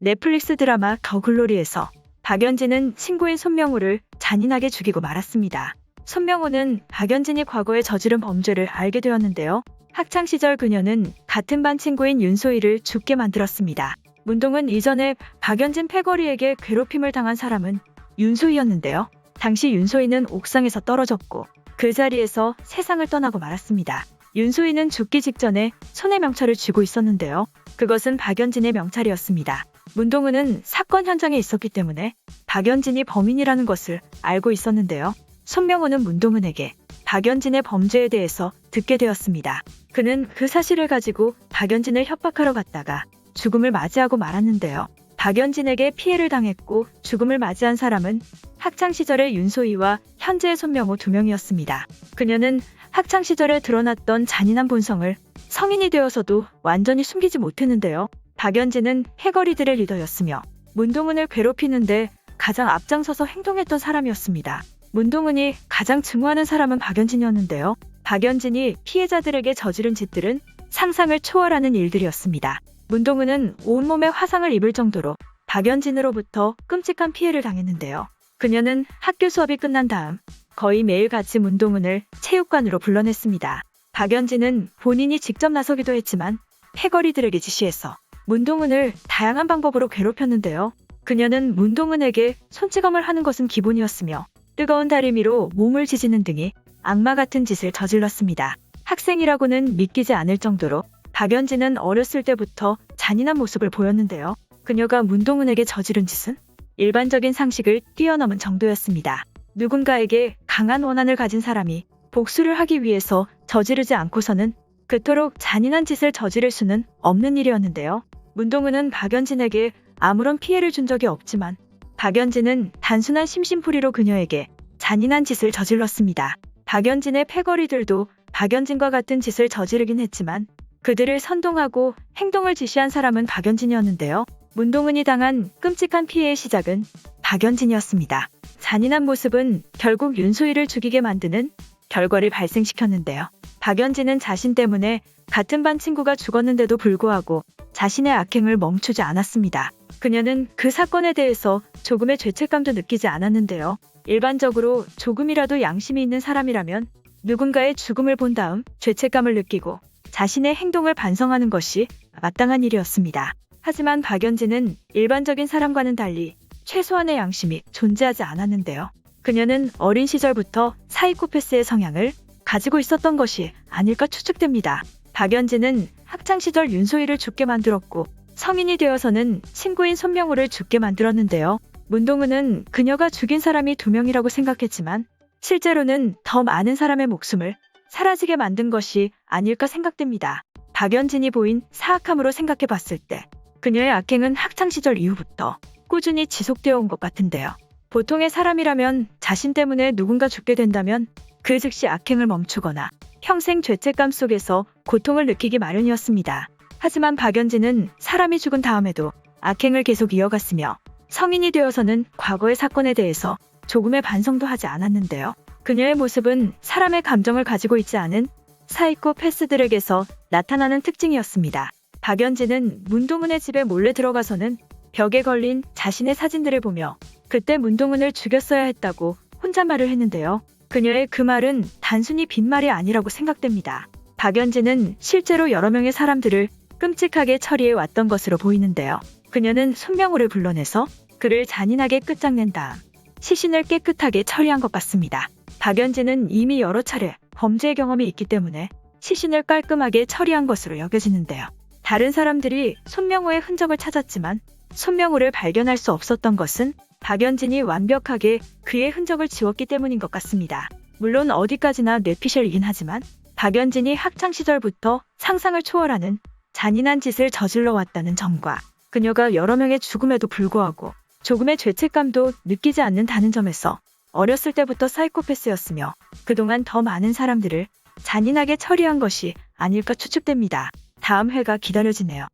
넷플릭스 드라마 더 글로리에서 박연진은 친구인 손명호를 잔인하게 죽이고 말았습니다. 손명호는 박연진이 과거에 저지른 범죄를 알게 되었는데요. 학창시절 그녀는 같은 반 친구인 윤소희를 죽게 만들었습니다. 문동은 이전에 박연진 패거리에게 괴롭힘을 당한 사람은 윤소희였는데요. 당시 윤소희는 옥상에서 떨어졌고 그 자리에서 세상을 떠나고 말았습니다. 윤소희는 죽기 직전에 손에 명찰을 쥐고 있었는데요. 그것은 박연진의 명찰이었습니다. 문동은은 사건 현장에 있었기 때문에 박연진이 범인이라는 것을 알고 있었는데요. 손명호는 문동은에게 박연진의 범죄에 대해서 듣게 되었습니다. 그는 그 사실을 가지고 박연진을 협박하러 갔다가 죽음을 맞이하고 말았는데요. 박연진에게 피해를 당했고 죽음을 맞이한 사람은 학창시절의 윤소희와 현재의 손명호 두 명이었습니다. 그녀는 학창시절에 드러났던 잔인한 본성을 성인이 되어서도 완전히 숨기지 못했는데요. 박연진은 패거리들의 리더였으며 문동은을 괴롭히는데 가장 앞장서서 행동했던 사람이었습니다. 문동은이 가장 증오하는 사람은 박연진이었는데요. 박연진이 피해자들에게 저지른 짓들은 상상을 초월하는 일들이었습니다. 문동은은 온몸에 화상을 입을 정도로 박연진으로부터 끔찍한 피해를 당했는데요. 그녀는 학교 수업이 끝난 다음 거의 매일같이 문동은을 체육관으로 불러냈습니다. 박연진은 본인이 직접 나서기도 했지만 패거리들에게 지시해서 문동은을 다양한 방법으로 괴롭혔는데요. 그녀는 문동은에게 손찌검을 하는 것은 기본이었으며 뜨거운 다리미로 몸을 지지는 등의 악마 같은 짓을 저질렀습니다. 학생이라고는 믿기지 않을 정도로 박연진은 어렸을 때부터 잔인한 모습을 보였는데요. 그녀가 문동은에게 저지른 짓은 일반적인 상식을 뛰어넘은 정도였습니다. 누군가에게 강한 원한을 가진 사람이 복수를 하기 위해서 저지르지 않고서는 그토록 잔인한 짓을 저지를 수는 없는 일이었는데요. 문동은은 박연진에게 아무런 피해를 준 적이 없지만 박연진은 단순한 심심풀이로 그녀에게 잔인한 짓을 저질렀습니다. 박연진의 패거리들도 박연진과 같은 짓을 저지르긴 했지만 그들을 선동하고 행동을 지시한 사람은 박연진이었는데요. 문동은이 당한 끔찍한 피해의 시작은 박연진이었습니다. 잔인한 모습은 결국 윤소희를 죽이게 만드는 결과를 발생시켰는데요. 박연진은 자신 때문에 같은 반 친구가 죽었는데도 불구하고 자신의 악행을 멈추지 않았습니다. 그녀는 그 사건에 대해서 조금의 죄책감도 느끼지 않았는데요. 일반적으로 조금이라도 양심이 있는 사람이라면 누군가의 죽음을 본 다음 죄책감을 느끼고 자신의 행동을 반성하는 것이 마땅한 일이었습니다. 하지만 박연진은 일반적인 사람과는 달리 최소한의 양심이 존재하지 않았는데요. 그녀는 어린 시절부터 사이코패스의 성향을 가지고 있었던 것이 아닐까 추측됩니다. 박연진은 학창시절 윤소희를 죽게 만들었고 성인이 되어서는 친구인 손명호를 죽게 만들었는데요. 문동은은 그녀가 죽인 사람이 2명이라고 생각했지만 실제로는 더 많은 사람의 목숨을 사라지게 만든 것이 아닐까 생각됩니다. 박연진이 보인 사악함으로 생각해 봤을 때 그녀의 악행은 학창시절 이후부터 꾸준히 지속되어 온 것 같은데요. 보통의 사람이라면 자신 때문에 누군가 죽게 된다면 그 즉시 악행을 멈추거나 평생 죄책감 속에서 고통을 느끼기 마련이었습니다. 하지만 박연진은 사람이 죽은 다음에도 악행을 계속 이어갔으며 성인이 되어서는 과거의 사건에 대해서 조금의 반성도 하지 않았는데요. 그녀의 모습은 사람의 감정을 가지고 있지 않은 사이코패스들에게서 나타나는 특징이었습니다. 박연진은 문동은의 집에 몰래 들어가서는 벽에 걸린 자신의 사진들을 보며 그때 문동은을 죽였어야 했다고 혼잣말을 했는데요. 그녀의 그 말은 단순히 빈말이 아니라고 생각됩니다. 박연진은 실제로 여러 명의 사람들을 끔찍하게 처리해 왔던 것으로 보이는데요. 그녀는 손명호를 불러내서 그를 잔인하게 끝장낸 다음 시신을 깨끗하게 처리한 것 같습니다. 박연진은 이미 여러 차례 범죄 경험이 있기 때문에 시신을 깔끔하게 처리한 것으로 여겨지는데요. 다른 사람들이 손명호의 흔적을 찾았지만 손명호를 발견할 수 없었던 것은 박연진이 완벽하게 그의 흔적을 지웠기 때문인 것 같습니다. 물론 어디까지나 뇌피셜이긴 하지만 박연진이 학창시절부터 상상을 초월하는 잔인한 짓을 저질러 왔다는 점과 그녀가 여러 명의 죽음에도 불구하고 조금의 죄책감도 느끼지 않는다는 점에서 어렸을 때부터 사이코패스였으며 그동안 더 많은 사람들을 잔인하게 처리한 것이 아닐까 추측됩니다. 다음 회가 기다려지네요.